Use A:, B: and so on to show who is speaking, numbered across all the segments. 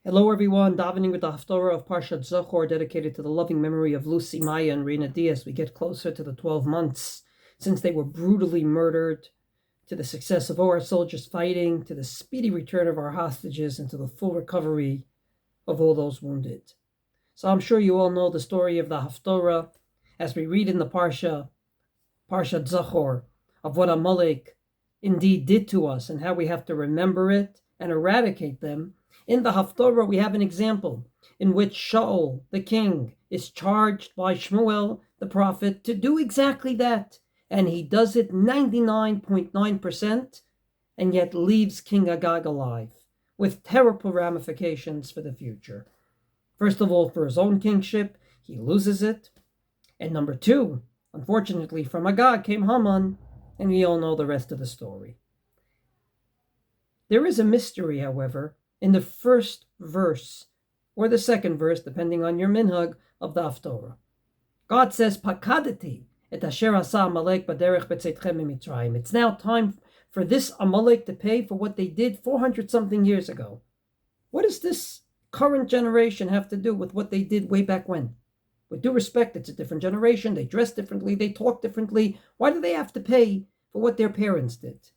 A: Hello everyone, Davening with the Haftorah of Parshat Zachor, dedicated to the loving memory of Lucy, Maya, and Reina Diaz. We get closer to the 12 months since they were brutally murdered, to the success of all our soldiers fighting, to the speedy return of our hostages, and to the full recovery of all those wounded. So I'm sure you all know the story of the Haftorah as we read in the Parshat Zachor, of what Amalek indeed did to us and how we have to remember it and eradicate them. In the Haftorah, we have an example in which Shaul, the king, is charged by Shmuel, the prophet, to do exactly that. And he does it 99.9%, and yet leaves King Agag alive, with terrible ramifications for the future. First of all, for his own kingship, he loses it. And number two, unfortunately, from Agag came Haman, and we all know the rest of the story. There is a mystery, however, in the first verse, or the second verse, depending on your minhag, of the Haftorah. God says, Pakadati et asher asa Amalek baderech betzeitchem miMitzrayim. It's now time for this Amalek to pay for what they did 400-something years ago. What does this current generation have to do with what they did way back when? With due respect, it's a different generation. They dress differently. They talk differently. Why do they have to pay for what their parents did?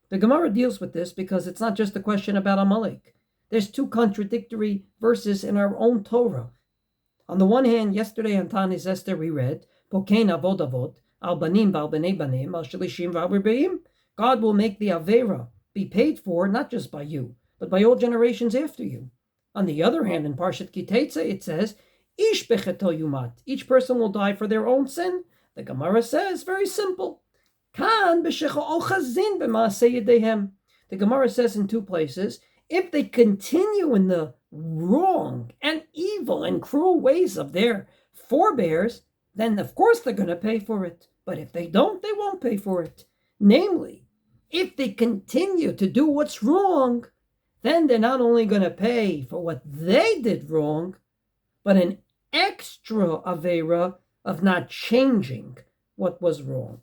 A: The Gemara deals with this because it's not just a question about Amalek. There's two contradictory verses in our own Torah. On the one hand, yesterday on Tanis Esther we read, Pokein avod avod, al banim val b'nei banim, al shalishim val rebeim. God will make the Avera be paid for, not just by you, but by all generations after you. On the other hand, in Parshat Kitetze, it says, Ish becheto yumat. Each person will die for their own sin. The Gemara says, very simple. Kan b'shecha ochazin b'maaseh yedehem. The Gemara says in two places, if they continue in the wrong and evil and cruel ways of their forebears, then of course they're going to pay for it. But if they don't, they won't pay for it. Namely, if they continue to do what's wrong, then they're not only going to pay for what they did wrong, but an extra avera of not changing what was wrong.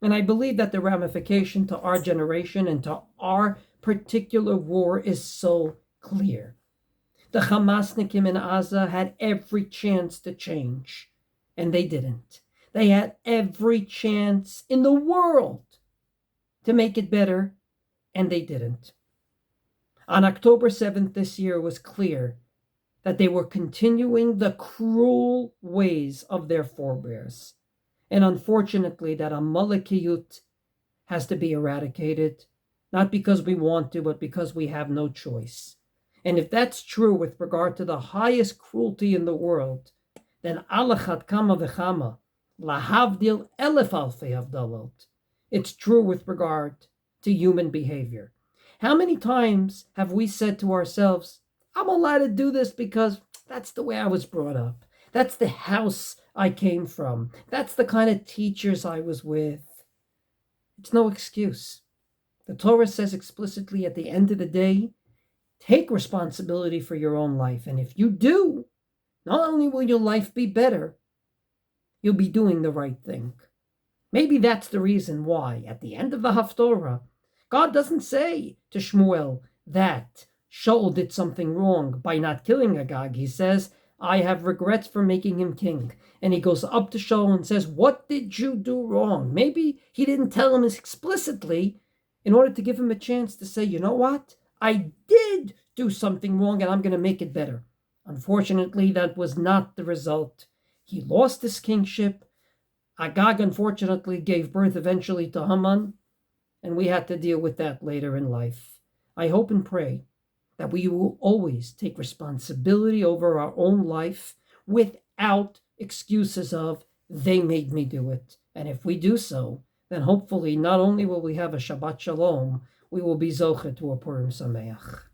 A: And I believe that the ramification to our generation and to our particular war is so clear. The Hamasnikim in Gaza had every chance to change, and they didn't. They had every chance in the world to make it better, and they didn't. On October 7th this year, it was clear that they were continuing the cruel ways of their forebears. And unfortunately, that Amalekiyut has to be eradicated, not because we want to, but because we have no choice. And if that's true with regard to the highest cruelty in the world, then alachat kama v'chama, lahavdil elef alfei avdalot. It's true with regard to human behavior. How many times have we said to ourselves, I'm allowed to do this because that's the way I was brought up. That's the house I came from. That's the kind of teachers I was with. It's no excuse. The Torah says explicitly at the end of the day, take responsibility for your own life. And if you do, not only will your life be better, you'll be doing the right thing. Maybe that's the reason why, at the end of the Haftorah, God doesn't say to Shmuel that Shaul did something wrong by not killing Agag. He says, I have regrets for making him king. And he goes up to Shaul and says, what did you do wrong? Maybe he didn't tell him explicitly in order to give him a chance to say, you know what? I did do something wrong and I'm going to make it better. Unfortunately, that was not the result. He lost his kingship. Agag, unfortunately, gave birth eventually to Haman, and we had to deal with that later in life. I hope and pray that we will always take responsibility over our own life without excuses of, they made me do it. And if we do so, then hopefully not only will we have a Shabbat Shalom, we will be Zocher to a Purim Sameach.